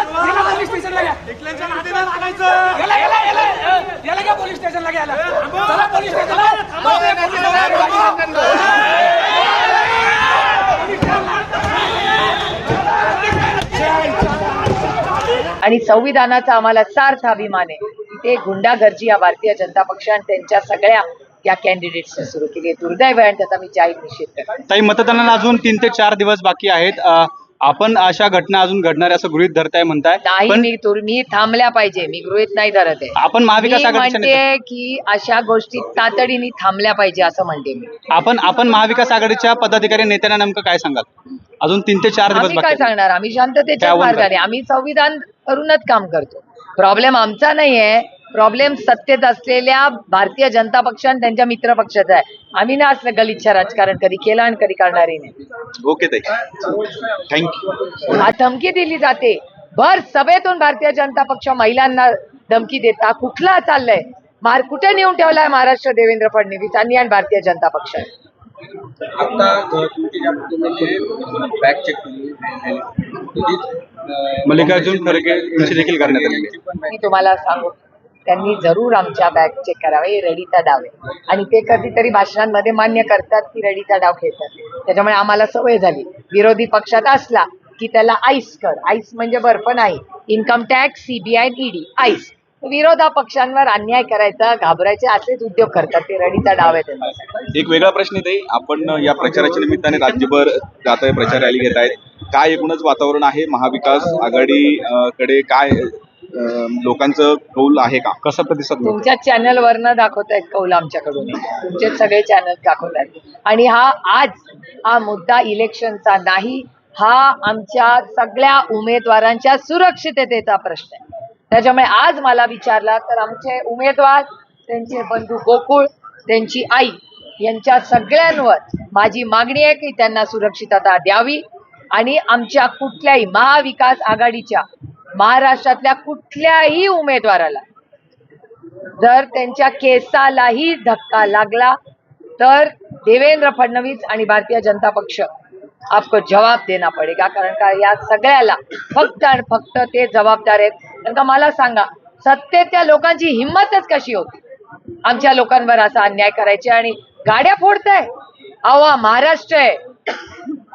Police स्टेशनला घ्या. याला घ्या पोलीस स्टेशनला घ्यायला. चला पोलीस स्टेशनला. आणि संविधानाचा आम्हाला सार्थ अभिमान आहे. ते गुंडागर्दी या भारतीय जनता पक्ष आणि त्यांच्या सगळ्या या कॅन्डिडेट्सने सुरू केली. दुर्दैव आहे आणि त्याचा मी जाहीर निषेध करते. ताई, मतदानाला अजून 3 ते 4 दिवस बाकी आहेत. आपण अशा घटना अजून घडणार असं गृहीत धरताय म्हणताय? नाही, मी थांबल्या पाहिजे. मी गृहीत नाही धरत आहे. आपण महाविकास आघाडीच्या म्हणते की अशा गोष्टी तातडीने थांबल्या पाहिजे असं म्हणते मी. आपण महाविकास आघाडीच्या पदाधिकारी नेत्यांना नेमकं काय सांगाल? अजून 3 ते 4 दिवस आम्ही काय बाकी आहेत. सांगणार? आम्ही शांततेच्या मार्गाने, आम्ही संविधान करूनच काम करतो. प्रॉब्लेम आमचा नाहीये. प्रॉब्लेम सत्तेत असलेल्या भारतीय जनता पक्ष आणि त्यांच्या मित्र पक्षाचा आहे. आम्ही ना असलं गलिच्छ राजकारण कधी केलं आणि कधी करणारही नाही. ओके ताई, थँक्यू. हा धमकी दिली जाते. भर सभेतून भारतीय जनता पक्ष महिलांना धमकी देता. कुठला चाललंय? कुठे नेऊन ठेवलाय महाराष्ट्र देवेंद्र फडणवीसांनी आणि भारतीय जनता पक्षाने? आता तुमची ज्या पद्धतीने बॅक चेक केली मल्लिकार्जुन खरगे यांची देखील करण्यात आलेली आहे. मी तुम्हाला सांगू, त्यांनी जरूर आमच्या बॅग चेक करावे. रडीचा डाव आहे आणि ते कधीतरी भाषणांमध्ये मान्य करतात की रडीचा डाव खेळतात. त्याच्यामुळे आम्हाला सवय झाली, विरोधी पक्षात असला की त्याला आईस कर. आईस म्हणजे बर्फ नाही. Income tax, CBI, ED, ice. विरोधा पक्षांवर अन्याय करायचा, घाबरायचे असेच उद्योग करतात. ते रडीचा डाव आहे त्यांचा. एक वेगळा प्रश्न आहे, आपण या प्रचाराच्या निमित्ताने राज्यभर जात आहे, प्रचार रॅली घेत आहेत. काय एकूणच वातावरण आहे? महाविकास आघाडी कडे काय लोकांचं कौल आहे का? कसा प्रतिसाद मिळतो? तुमच्या चॅनलवरनं दाखवतायत कौल आमच्याकडून. तुमचे सगळे चॅनल दाखवतात. आणि हा मुद्दा इलेक्शनचा नाही. हा आमच्या सगळ्या उमेदवारांच्या सुरक्षिततेचा प्रश्न आहे. त्याच्यामुळे आज मला विचारला तर आमचे उमेदवार, त्यांचे बंधू गोकुळ, त्यांची आई यांच्या सगळ्यांवर माझी मागणी आहे की त्यांना सुरक्षितता द्यावी. आणि आमच्या कुठल्याही महाविकास आघाडीच्या महाराष्ट्रातल्या कुठल्याही उमेदवाराला जर त्यांच्या केसालाही धक्का लागला तर देवेंद्र फडणवीस आणि भारतीय जनता पक्ष आपको जवाब देना पडेगा. कारण का या सगळ्याला फक्त आणि फक्त ते जबाबदार आहेत. कारण का मला सांगा, सत्तेच्या लोकांची हिंमतच कशी होती आमच्या लोकांवर असा अन्याय करायचे आणि गाड्या फोडताय? अहो, महाराष्ट्र आहे.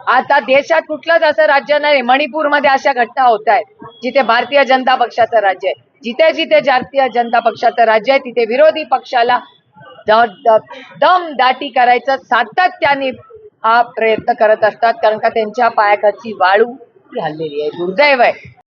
आता देशात कुठलंच असं राज्य नाही. मणिपूरमध्ये अशा घटना होत आहेत जिथे भारतीय जनता पक्षाचं राज्य आहे. जिथे जिथे भारतीय जनता पक्षाचं राज्य आहे तिथे विरोधी पक्षाला दमदाटी करायचं सातत्याने हा प्रयत्न करत असतात. कारण का त्यांच्या पायाखालची वाळू हल्लेली आहे. दुर्दैव आहे.